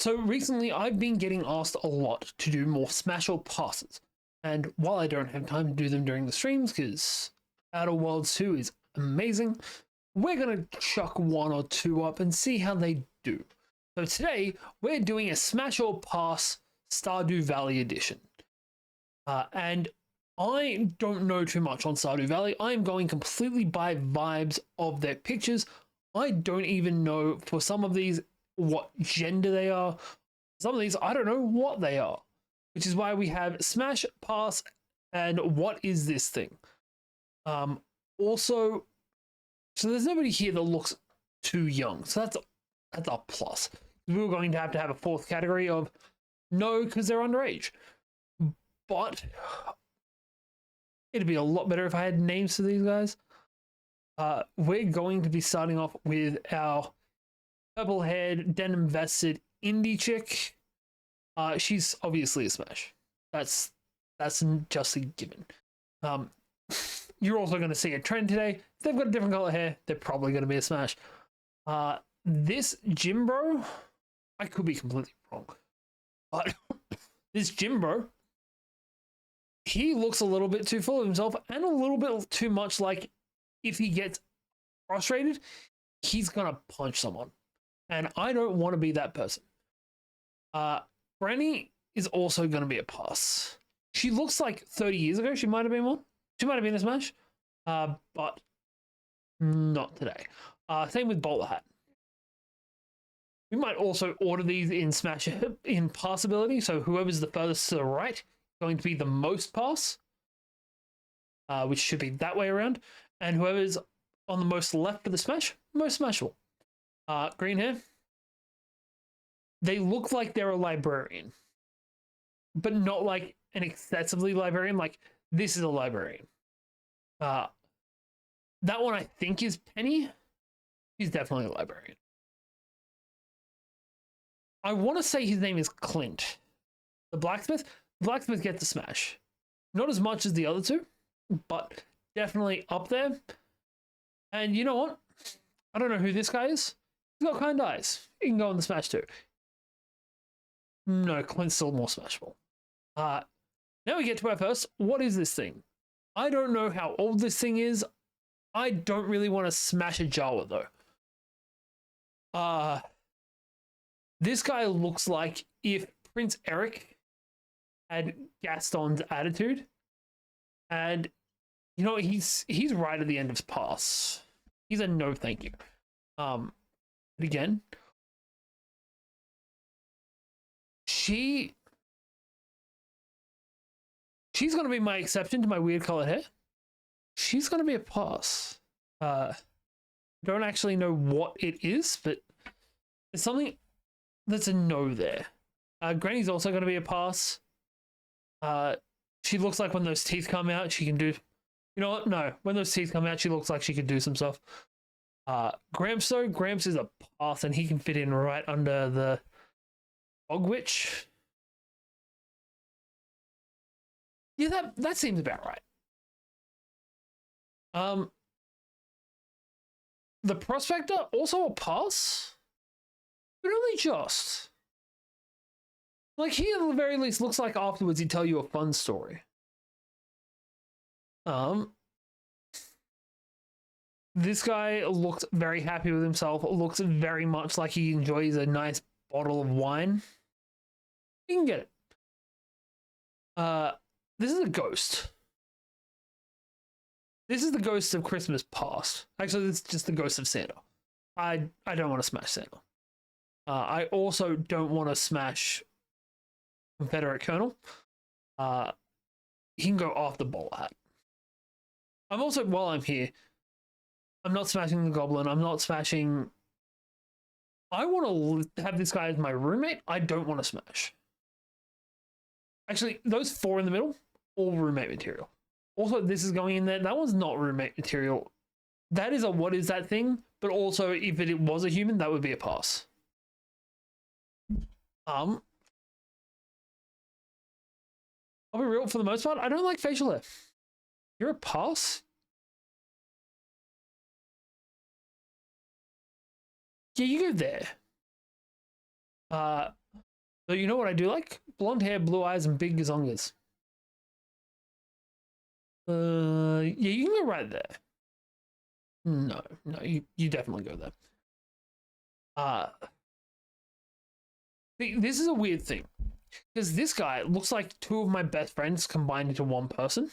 So recently I've been getting asked a lot to do more Smash or passes. And while I don't have time to do them during the streams, because Outer Worlds 2 is amazing, we're going to chuck one or two up and see how they do. So today, we're doing a Smash or Pass Stardew Valley edition. And I don't know too much on Stardew Valley. I'm going completely by vibes of their pictures. I don't even know for some of these what gender they are. Some of these, I don't know what they are. Which is why we have Smash, Pass, and what is this thing? Also, so there's nobody here that looks too young. So that's a plus. We were going to have a fourth category of no, because they're underage. But it'd be a lot better if I had names for these guys. We're going to be starting off with our purple-haired, denim-vested indie chick. She's obviously a Smash. That's just a given. You're also going to see a trend today. If they've got a different color hair, they're probably going to be a Smash. This gym bro, I could be completely wrong, but this gym bro, he looks a little bit too full of himself and a little bit too much like if he gets frustrated, he's going to punch someone. And I don't want to be that person. Granny is also going to be a pass. She looks like 30 years ago. She might have been one. She might have been a Smash. But not today. Same with Bowler Hat. We might also order these in Smash in passability. So whoever's the furthest to the right going to be the most pass. Which should be that way around. And whoever's on the most left for the Smash, most Smashable. Green hair. They look like they're a librarian, but not like an excessively librarian. Like this is a librarian. That one I think is Penny. He's definitely a librarian. I want to say his name is Clint. The blacksmith. The blacksmith gets a Smash. Not as much as the other two, but definitely up there. And you know what? I don't know who this guy is. He's got kind eyes. He can go on the Smash too. No, Clint's still more Smashable. Now we get to our first. What is this thing? I don't know how old this thing is. I don't really want to smash a Jawa though. This guy looks like if Prince Eric had Gaston's attitude. And you know, he's right at the end of his pass. He's a no thank you. But again, she's going to be my exception to my weird colored hair. She's going to be a pass. Don't actually know what it is, but there's something that's a no there. Granny's also going to be a pass. She looks like when those teeth come out, she can do... You know what? No. When those teeth come out, she looks like she could do some stuff. Gramps, though. Gramps is a pass, and he can fit in right under the Bog Witch. Yeah, that seems about right. The Prospector, also a pass, but only just. Like, he at the very least looks like afterwards he'd tell you a fun story. This guy looks very happy with himself. Looks very much like he enjoys a nice bottle of wine. You can get it. This is a ghost. This is the ghost of Christmas past. Actually, it's just the ghost of Santa. I don't want to smash Santa. I also don't want to smash Confederate Colonel. He can go off the Bowler Hat. I'm also, while I'm here, I'm not smashing the Goblin. I'm not smashing... I want to have this guy as my roommate. I don't want to smash. Actually, those four in the middle, all roommate material. Also, this is going in there. That one's not roommate material. That is a what is that thing, but also if it was a human, that would be a pass. I'll be real, for the most part, I don't like facial hair. You're a pass? Yeah, you go there. So you know what I do like? Blonde hair, blue eyes, and big gazongas. Yeah, you can go right there. No, you definitely go there. This is a weird thing because this guy looks like two of my best friends combined into one person.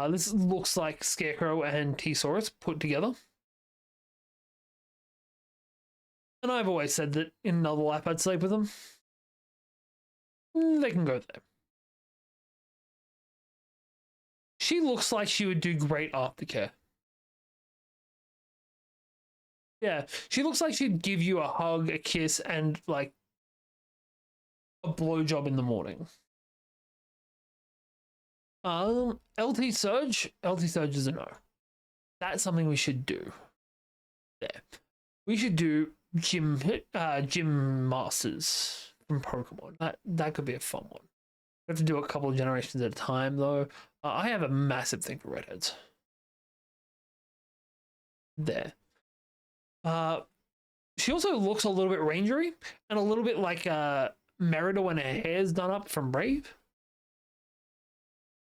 This looks like Scarecrow and T-Saurus put together. And I've always said that in another life I'd sleep with them. They can go there. She looks like she would do great aftercare. Yeah, she looks like she'd give you a hug, a kiss, and like a blowjob in the morning. LT Surge is a no. That's something we should do. There, we should do gym masters from Pokemon. That could be a fun one. We have to do a couple of generations at a time, though. I have a massive thing for redheads. There. She also looks a little bit rangery and a little bit like Merida when her hair's done up from Brave.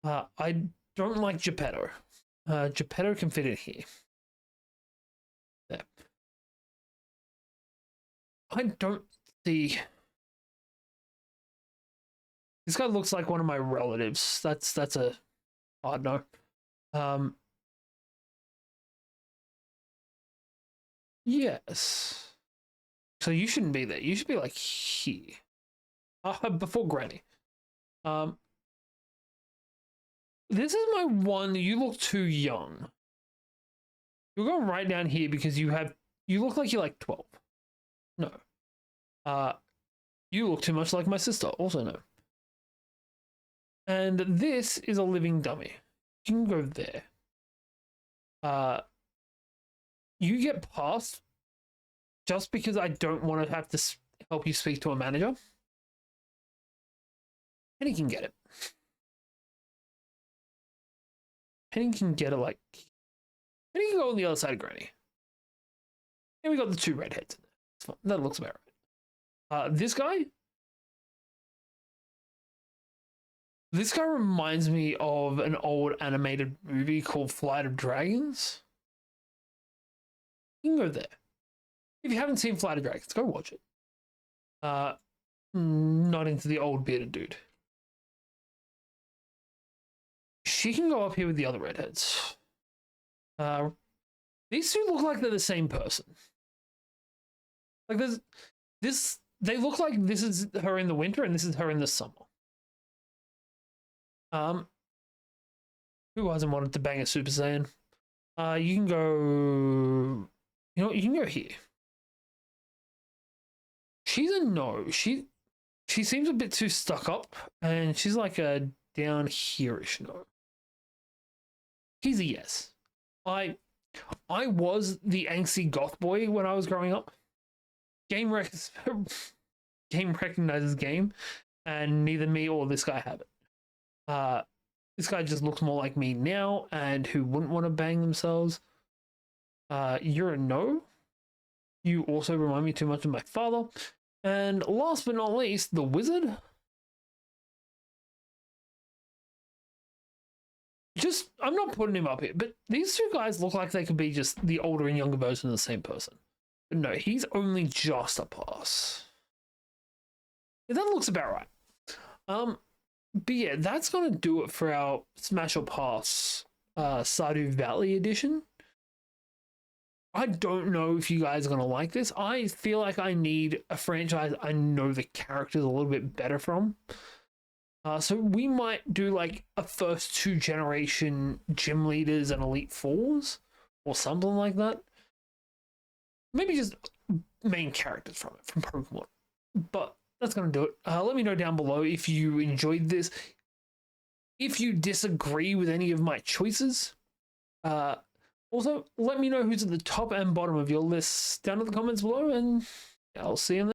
I don't like Geppetto. Geppetto can fit in here. There. I don't see. This guy looks like one of my relatives. That's a odd no. Yes. So you shouldn't be there. You should be like here. Before Granny. This is my one. You look too young. You'll go right down here because you look like you're like 12. No. You look too much like my sister. Also no. And this is a living dummy. You can go there. You get passed just because I don't want to have to help you speak to a manager. Penny can get it. Penny can get it like... Penny can go on the other side of Granny. And we got the two redheads in there. That looks about right. This guy reminds me of an old animated movie called Flight of Dragons. You can go there. If you haven't seen Flight of Dragons, go watch it. Not into the old bearded dude. She can go up here with the other redheads. These two look like they're the same person. Like they look like this is her in the winter and this is her in the summer. Who hasn't wanted to bang a Super Saiyan? You can go... You know what? You can go here. She's a no. She seems a bit too stuck up, and she's like a down here-ish no. He's a yes. I was the angsty goth boy when I was growing up. Game recognizes game, and neither me or this guy have it. This guy just looks more like me now, and who wouldn't want to bang themselves. You're a no. You also remind me too much of my father. And last but not least, the wizard. I'm not putting him up here, but these two guys look like they could be just the older and younger version of the same person. But no, he's only just a pass. Yeah, that looks about right. But yeah, that's gonna do it for our Smash or Pass Stardew Valley edition. I don't know if you guys are gonna like this. I feel like I need a franchise I know the characters a little bit better from. So we might do like a first 2 generation gym leaders and Elite Fours or something like that. Maybe just main characters from Pokemon. But that's going to do it. Let me know down below if you enjoyed this. If you disagree with any of my choices. Also, let me know who's at the top and bottom of your lists down in the comments below, and I'll see you in the